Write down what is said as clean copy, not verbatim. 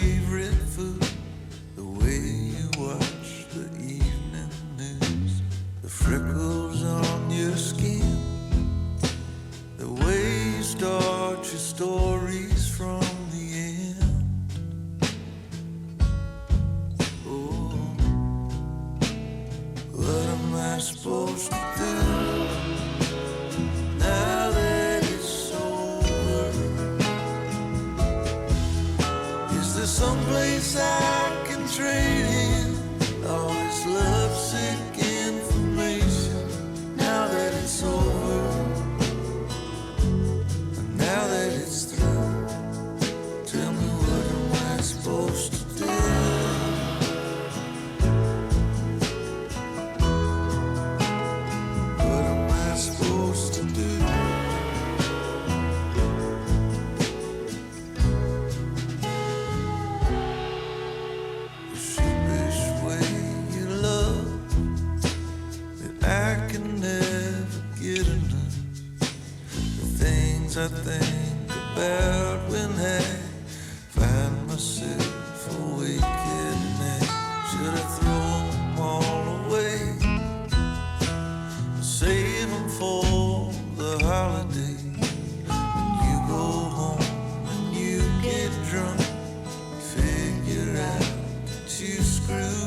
favorite food, the way you watch the evening news, the freckles on your skin, the way you start your stories from the end. Oh, what am I supposed to do now that it's over? Is there someplace I can trade in all this lovesick information now that it's over? And now that it's through, tell me what am I supposed to do? What am I supposed to do? The sheepish way you love that I can never get enough. The things I think about when I find myself awake at night. Should I throw them all away? Save them for the holiday. When you go home and you get drunk, figure out that you screwed